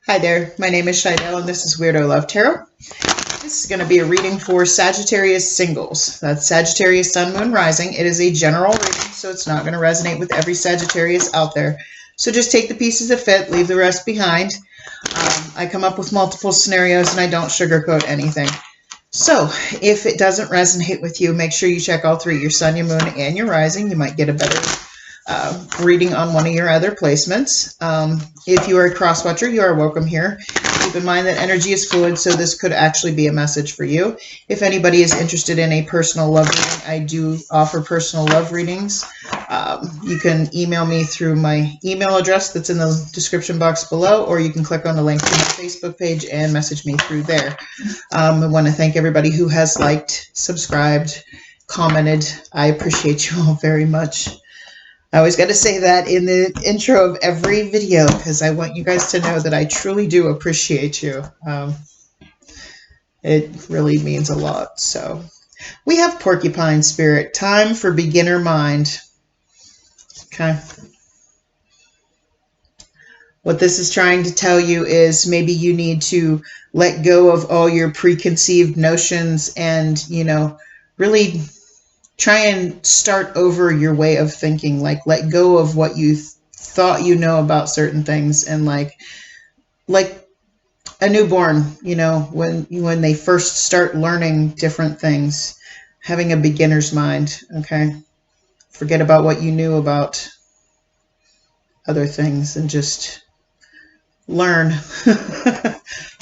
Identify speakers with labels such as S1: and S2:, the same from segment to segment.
S1: Hi there, my name is Shidell and this is Weirdo Love Tarot. This is going to be a reading for Sagittarius Singles. That's Sagittarius Sun, Moon, Rising. It is a general reading, so it's not going to resonate with every Sagittarius out there. So just take the pieces that fit, leave the rest behind. I come up with multiple scenarios and I don't sugarcoat anything. So if it doesn't resonate with you, make sure you check all three, your Sun, your Moon, and your Rising. You might get a better reading on one of your other placements. If you are a cross-watcher, you are welcome here. Keep in mind that energy is fluid, so this could actually be a message for you. If anybody is interested in a personal love reading, I do offer personal love readings. You can email me through my email address that's in the description box below, or you can click on the link to my Facebook page and message me through there. I want to thank everybody who has liked, subscribed, commented. I appreciate you all very much. I always got to say that in the intro of every video because I want you guys to know that I truly do appreciate you. It really means a lot. So we have Porcupine Spirit, time for beginner mind. Okay. What this is trying to tell you is maybe you need to let go of all your preconceived notions and, really try and start over your way of thinking. Like, let go of what you thought you know about certain things, and like a newborn, when they first start learning different things, having a beginner's mind. Okay, forget about what you knew about other things and just learn.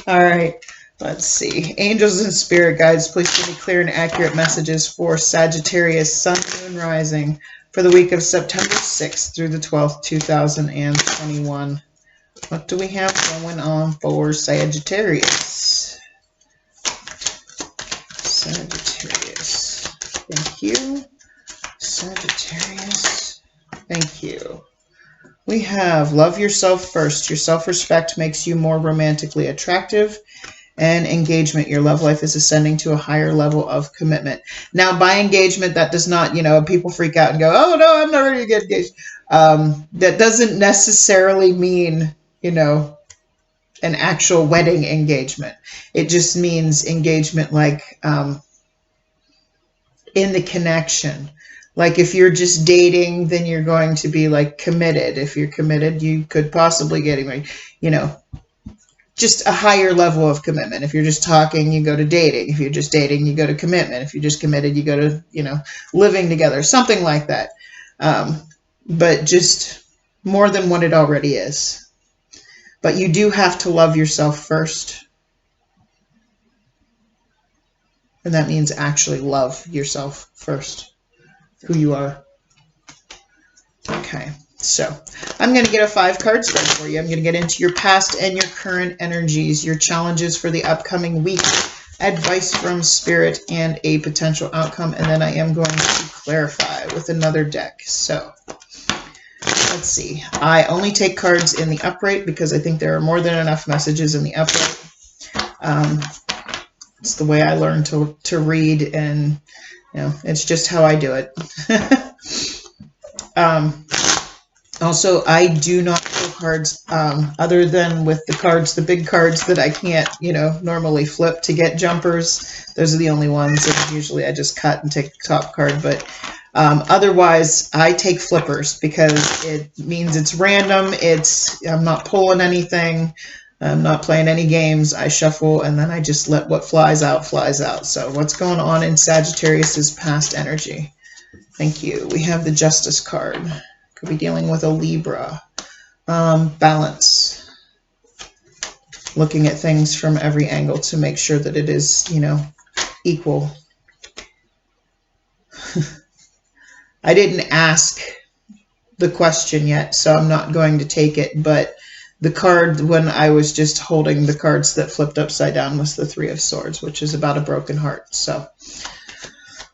S1: All right. Let's see. Angels and spirit guides, please give me clear and accurate messages for Sagittarius Sun, Moon, Rising for the week of September 6th through the 12th, 2021. What do we have going on for Sagittarius? Sagittarius. Thank you. Sagittarius. Thank you. We have love yourself first. Your self-respect makes you more romantically attractive. And engagement, your love life is ascending to a higher level of commitment. Now, by engagement, that does not, people freak out and go, oh, no, I'm not ready to get engaged. That doesn't necessarily mean, an actual wedding engagement. It just means engagement like in the connection. Like if you're just dating, then you're going to be like committed. If you're committed, you could possibly get married, just a higher level of commitment. If you're just talking, you go to dating. If you're just dating, you go to commitment. If you're just committed, you go to, living together, something like that. But just more than what it already is. But you do have to love yourself first. And that means actually love yourself first, who you are. Okay. So I'm going to get a 5-card spread for you. I'm going to get into your past and your current energies, your challenges for the upcoming week, advice from spirit, and a potential outcome. And then I am going to clarify with another deck. So let's see. I only take cards in the upright because I think there are more than enough messages in the upright. It's the way I learned to read, and it's just how I do it. Also, I do not pull cards other than with the big cards that I can't, normally flip to get jumpers. Those are the only ones that usually I just cut and take the top card. But otherwise, I take flippers because it means it's random. I'm not pulling anything. I'm not playing any games. I shuffle and then I just let what flies out, flies out. So what's going on in Sagittarius's past energy? Thank you. We have the Justice card. Could be dealing with a Libra. Balance. Looking at things from every angle to make sure that it is, equal. I didn't ask the question yet, so I'm not going to take it, but the card, when I was just holding the cards that flipped upside down, was the 3 of Swords, which is about a broken heart. So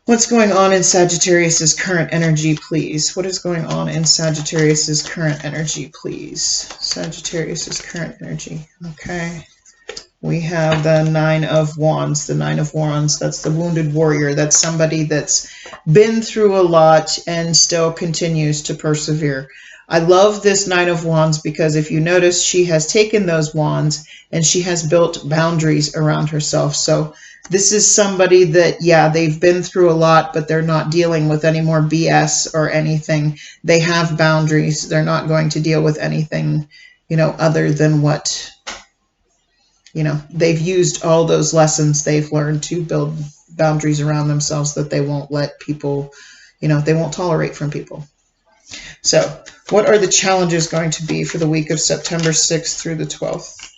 S1: what's going on in Sagittarius's current energy, please? What is going on in Sagittarius's current energy, please? Sagittarius's current energy. Okay. We have the 9 of Wands. The 9 of Wands, that's the wounded warrior. That's somebody that's been through a lot and still continues to persevere. I love this Nine of Wands because if you notice, she has taken those wands and she has built boundaries around herself. So this is somebody that, yeah, they've been through a lot, but they're not dealing with any more BS or anything. They have boundaries. They're not going to deal with anything, you know, other than what, you know, they've used all those lessons they've learned to build boundaries around themselves that they won't let people, you know, they won't tolerate from people. So what are the challenges going to be for the week of September 6th through the 12th?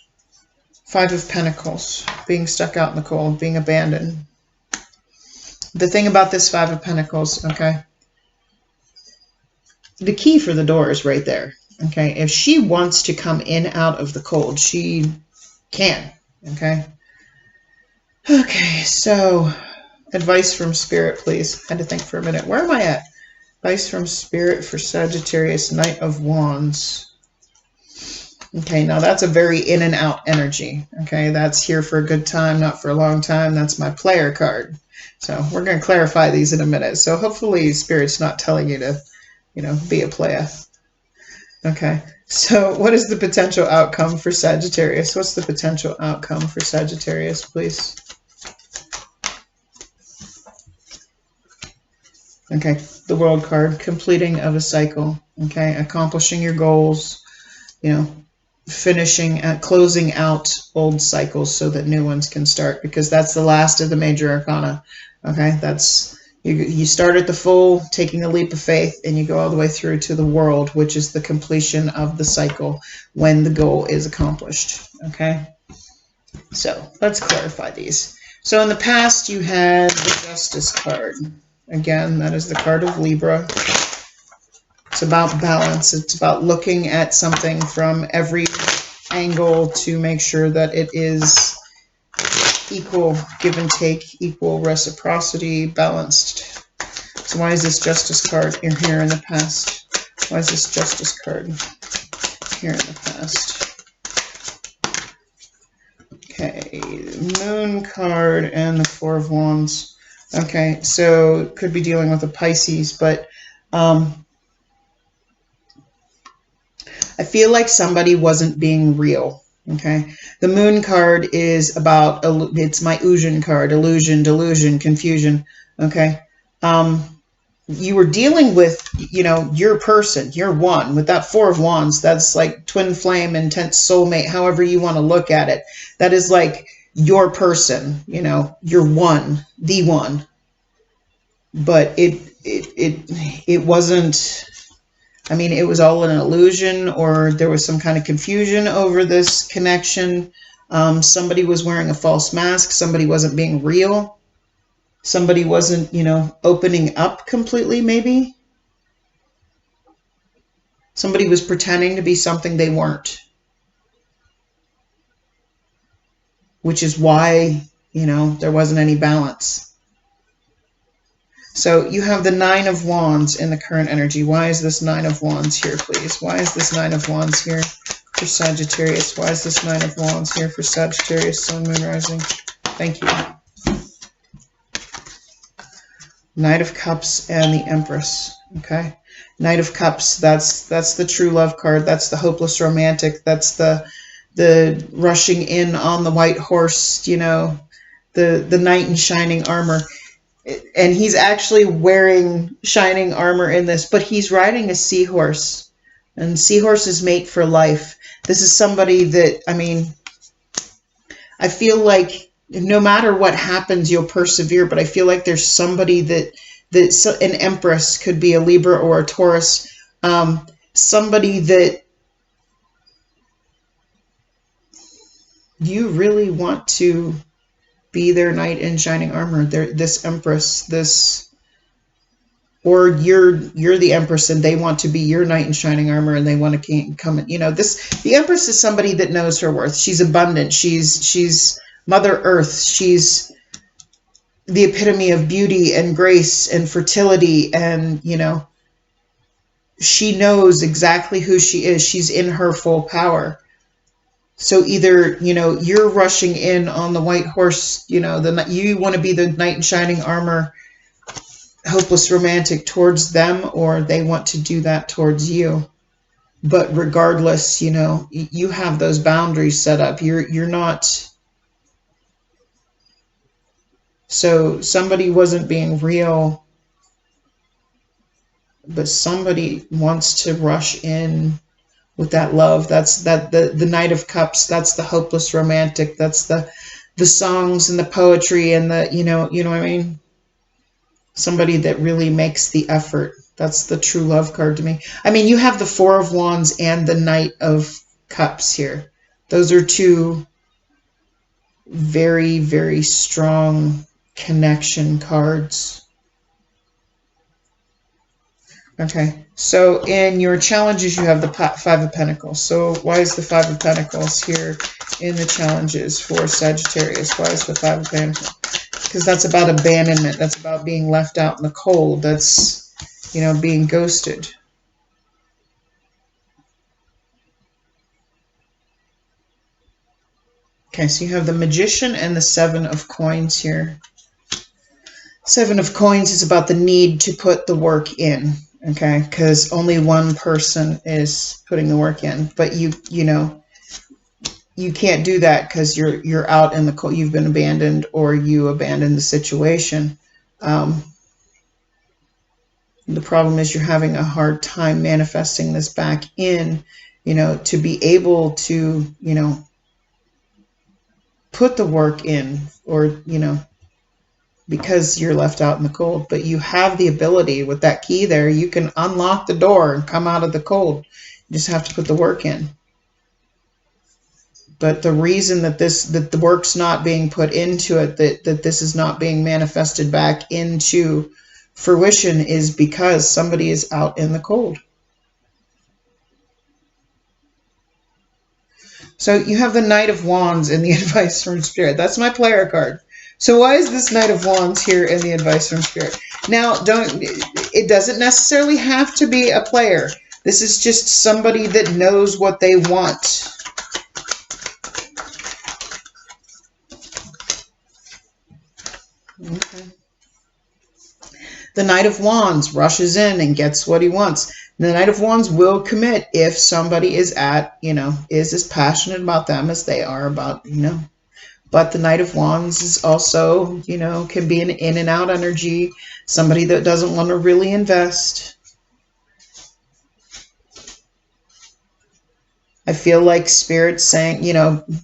S1: Five of Pentacles, being stuck out in the cold, being abandoned. The thing about this Five of Pentacles, okay, the key for the door is right there, okay? If she wants to come in out of the cold, she can, okay? Okay, so advice from Spirit, please. I had to think for a minute. Where am I at? Advice from Spirit for Sagittarius, Knight of Wands. Okay, now that's a very in and out energy. Okay, that's here for a good time, not for a long time. That's my player card. So we're going to clarify these in a minute. So hopefully Spirit's not telling you to, you know, be a player. Okay, so what is the potential outcome for Sagittarius? What's the potential outcome for Sagittarius, please? Okay, the World card, completing of a cycle. Okay, accomplishing your goals, you know, finishing at closing out old cycles so that new ones can start, because that's the last of the major arcana. Okay, that's you start at the full, taking a leap of faith, and you go all the way through to the World, which is the completion of the cycle when the goal is accomplished. Okay, so let's clarify these. So in the past you had the Justice card. Again, that is the card of Libra. It's about balance. It's about looking at something from every angle to make sure that it is equal give and take, equal reciprocity, balanced. So why is this Justice card here in the past? Why is this Justice card here in the past? Okay, the Moon card and the Four of Wands. Okay, so could be dealing with a Pisces, but I feel like somebody wasn't being real. Okay, the Moon card is about, it's my illusion card, illusion, delusion, confusion. Okay, you were dealing with, you know, your person, your one. With that Four of Wands, that's like twin flame, intense soulmate, however you want to look at it. That is like your person, you know, your one, the one. But it wasn't, I mean, it was all an illusion, or there was some kind of confusion over this connection. Somebody was wearing a false mask. Somebody wasn't being real. Somebody wasn't, you know, opening up completely, maybe. Somebody was pretending to be something they weren't. Which is why, you know, there wasn't any balance. So you have the Nine of Wands in the current energy. Why is this Nine of Wands here, please? Why is this Nine of Wands here for Sagittarius? Why is this Nine of Wands here for Sagittarius, Sun, Moon, Rising? Thank you. Knight of Cups and the Empress. Okay. Knight of Cups, that's the true love card. That's the hopeless romantic. That's the rushing in on the white horse, you know, the knight in shining armor. And he's actually wearing shining armor in this, but he's riding a seahorse. And seahorses mate for life. This is somebody that, I mean, I feel like no matter what happens, you'll persevere. But I feel like there's somebody that an Empress, could be a Libra or a Taurus, somebody that you really want to be their knight in shining armor. This Empress, or you're the Empress and they want to be your knight in shining armor, and they want to come. You know, the Empress is somebody that knows her worth. She's abundant. She's Mother Earth. She's the epitome of beauty and grace and fertility, and you know, she knows exactly who she is. She's in her full power. So either, you know, you're rushing in on the white horse, you know, you want to be the knight in shining armor, hopeless romantic towards them, or they want to do that towards you. But regardless, you know, you have those boundaries set up. You're not. So somebody wasn't being real, but somebody wants to rush in with that love. That's the Knight of Cups. That's the hopeless romantic. That's the songs and the poetry and the, you know what I mean? Somebody that really makes the effort. That's the true love card to me. I mean, you have the Four of Wands and the Knight of Cups here. Those are two very, very strong connection cards. Okay, so in your challenges, you have the Five of Pentacles. So why is the Five of Pentacles here in the challenges for Sagittarius? Why is the Five of Pentacles? Because that's about abandonment. That's about being left out in the cold. That's, you know, being ghosted. Okay, so you have the Magician and the Seven of Coins here. Seven of Coins is about the need to put the work in, okay? Because only one person is putting the work in. But you know, you can't do that because you're out in the cold. You've been abandoned, or you abandoned the situation. The problem is you're having a hard time manifesting this back in, you know, to be able to, you know, put the work in, or, you know, because you're left out in the cold. But you have the ability with that key there. You can unlock the door and come out of the cold. You just have to put the work in. But the reason that the work's not being put into it, that this is not being manifested back into fruition, is because somebody is out in the cold. So you have the Knight of Wands in the advice from Spirit. That's my player card. So why is this Knight of Wands here in the advice from Spirit? Now, it doesn't necessarily have to be a player. This is just somebody that knows what they want. Okay. The Knight of Wands rushes in and gets what he wants. The Knight of Wands will commit if somebody is is as passionate about them as they are about, But the Knight of Wands is also, can be an in and out energy, somebody that doesn't want to really invest. I feel like Spirit's saying,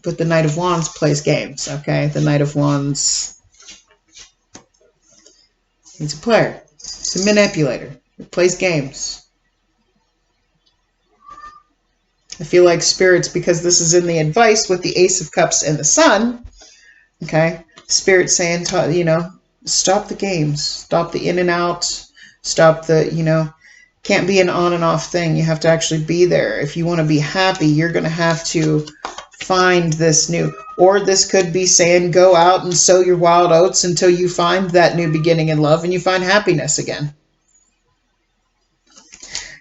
S1: but the Knight of Wands plays games, okay? The Knight of Wands, he's a player. He's a manipulator. He plays games. I feel like Spirit's, because this is in the advice with the Ace of Cups and the Sun, okay? Spirit's saying, stop the games. Stop the in and out. Stop the, can't be an on and off thing. You have to actually be there. If you want to be happy, you're going to have to find this new, or this could be saying, go out and sow your wild oats until you find that new beginning in love and you find happiness again.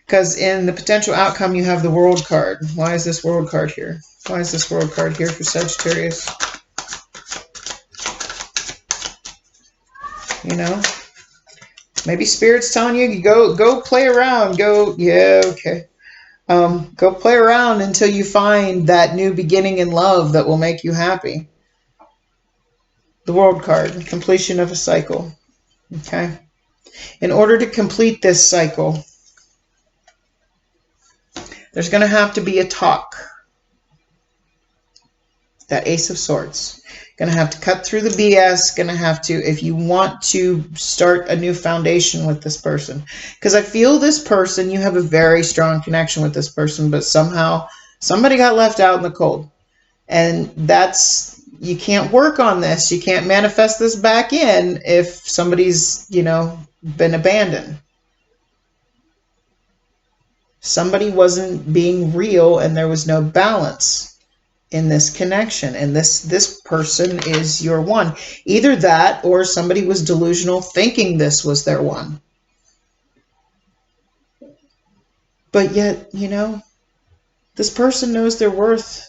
S1: Because in the potential outcome, you have the World card. Why is this World card here? Why is this World card here for Sagittarius? Maybe Spirit's telling you, go play around. Go play around until you find that new beginning in love that will make you happy. The World card, completion of a cycle. Okay. In order to complete this cycle, there's going to have to be a talk. That Ace of Swords. Going to have to cut through the BS. Going to have to, if you want to start a new foundation with this person. Because I feel this person, you have a very strong connection with this person, but somehow somebody got left out in the cold. And you can't work on this. You can't manifest this back in if somebody's, been abandoned. Somebody wasn't being real and there was no balance in this connection, and this person is your one. Either that, or somebody was delusional thinking this was their one. But yet, this person knows their worth.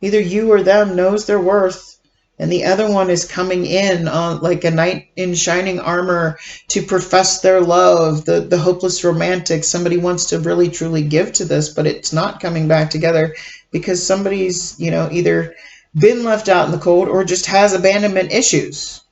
S1: Either you or them knows their worth, And the other one is coming in on like a knight in shining armor to profess their love, the hopeless romantic. Somebody wants to really truly give to this, but it's not coming back together because somebody's, you know, either been left out in the cold or just has abandonment issues.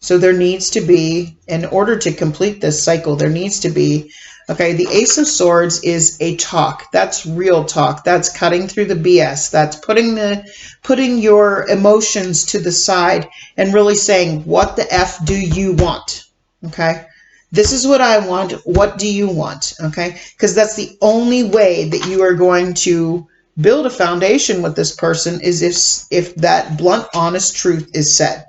S1: So there needs to be, in order to complete this cycle, there needs to be, okay, the Ace of Swords is a talk. That's real talk. That's cutting through the BS. That's putting your emotions to the side and really saying, what the F do you want? Okay? This is what I want. What do you want? Okay? Because that's the only way that you are going to build a foundation with this person is if that blunt, honest truth is said.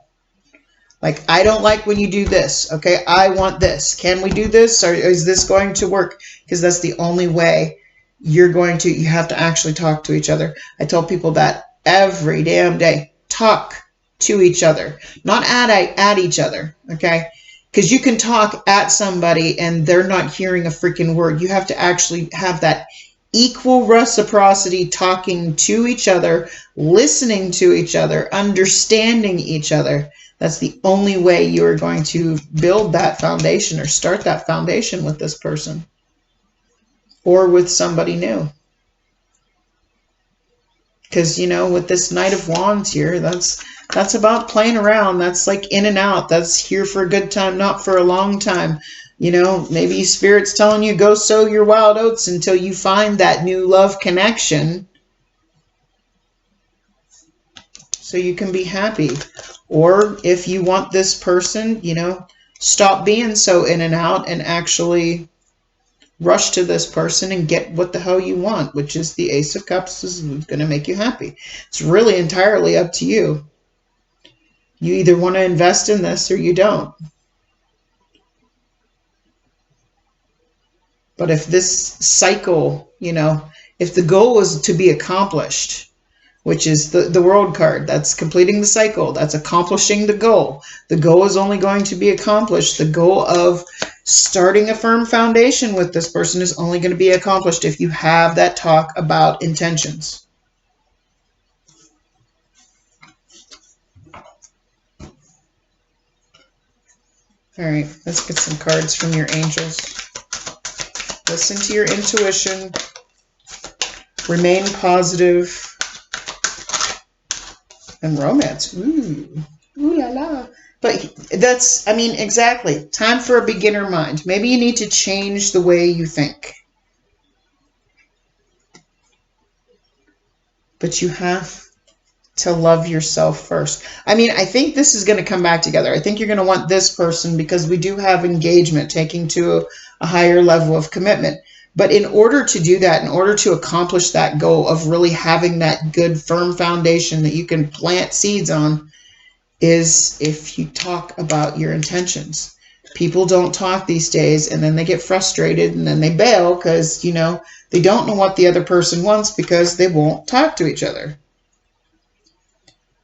S1: Like, I don't like when you do this. Okay, I want this. Can we do this? Or is this going to work? Because that's the only way you have to actually talk to each other. I tell people that every damn day. Talk to each other. Not at each other. Okay? Because you can talk at somebody and they're not hearing a freaking word. You have to actually have that equal reciprocity, talking to each other, listening to each other, understanding each other. That's the only way you are going to build that foundation or start that foundation with this person or with somebody new. Because, you know, with this Knight of Wands here, that's about playing around. That's like in and out. That's here for a good time, not for a long time. You know, maybe Spirit's telling you go sow your wild oats until you find that new love connection so you can be happy. Or if you want this person, you know, stop being so in and out and actually rush to this person and get what the hell you want, which is the Ace of Cups is going to make you happy. It's really entirely up to you. You either want to invest in this or you don't. But if this cycle, you know, if the goal was to be accomplished, which is the world card, that's completing the cycle, that's accomplishing the goal. The goal is only going to be accomplished. The goal of starting a firm foundation with this person is only going to be accomplished if you have that talk about intentions. All right, let's get some cards from your angels. Listen to your intuition. Remain positive. And romance. Ooh. Ooh la la. But that's, I mean, exactly. Time for a beginner mind. Maybe you need to change the way you think. But you have to love yourself first. I mean, I think this is going to come back together. I think you're going to want this person because we do have engagement, taking to a higher level of commitment. But in order to do that, in order to accomplish that goal of really having that good, firm foundation that you can plant seeds on, is if you talk about your intentions. People don't talk these days, and then they get frustrated, and then they bail because, you know, they don't know what the other person wants because they won't talk to each other.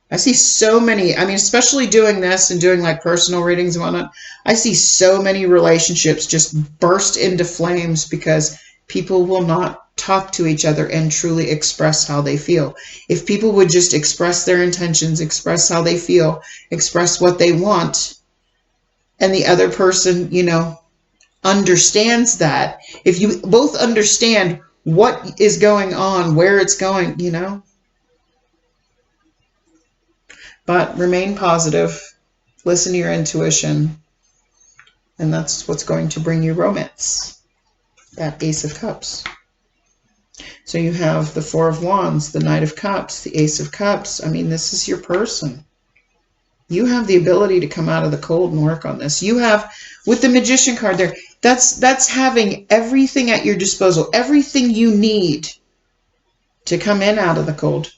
S1: I see so many, I mean, especially doing this and doing like personal readings and whatnot, I see so many relationships just burst into flames because people will not talk to each other and truly express how they feel. If people would just express their intentions, express how they feel, express what they want, and the other person, you know, understands that. If you both understand what is going on, where it's going, you know. But remain positive, listen to your intuition, and that's what's going to bring you romance. That Ace of Cups. So you have the Four of Wands, the Knight of Cups, the Ace of Cups. I mean, this is your person. You have the ability to come out of the cold and work on this. You have, with the Magician card there, that's having everything at your disposal, everything you need to come in out of the cold.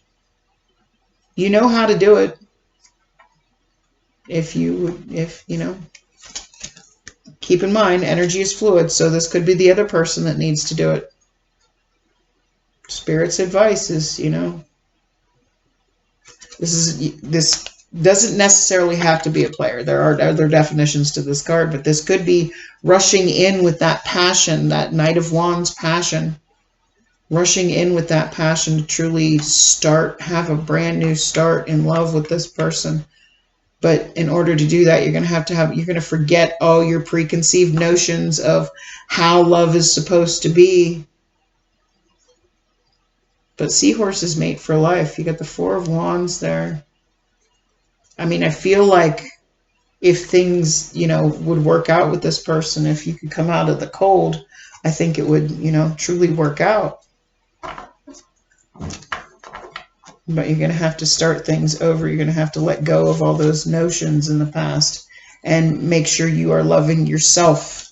S1: You know how to do it. If you know, keep in mind, energy is fluid, so this could be the other person that needs to do it. Spirit's advice is, you know, this doesn't necessarily have to be a player. There are other definitions to this card, but this could be rushing in with that passion, that Knight of Wands passion, rushing in with that passion to truly have a brand new start in love with this person. But in order to do that, you're going to forget all your preconceived notions of how love is supposed to be. But seahorses mate for life. You got the Four of Wands there. I mean, I feel like if things, would work out with this person, if you could come out of the cold, I think it would, truly work out. But you're going to have to start things over. You're going to have to let go of all those notions in the past and make sure you are loving yourself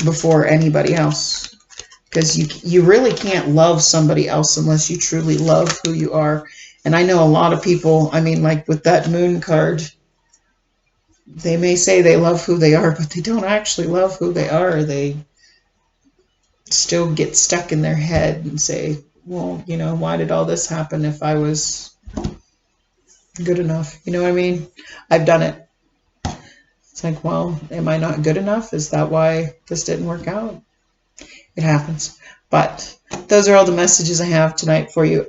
S1: before anybody else. Because you really can't love somebody else unless you truly love who you are. And I know a lot of people, I mean, like with that moon card, they may say they love who they are, but they don't actually love who they are. They still get stuck in their head and say, well, why did all this happen if I was good enough? You know what I mean? I've done it. It's like, well, am I not good enough? Is that why this didn't work out? It happens. But those are all the messages I have tonight for you.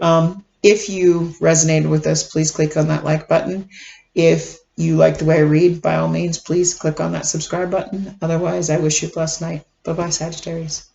S1: If you resonated with this, please click on that like button. If you like the way I read, by all means, please click on that subscribe button. Otherwise, I wish you a blessed night. Bye-bye, Sagittarius.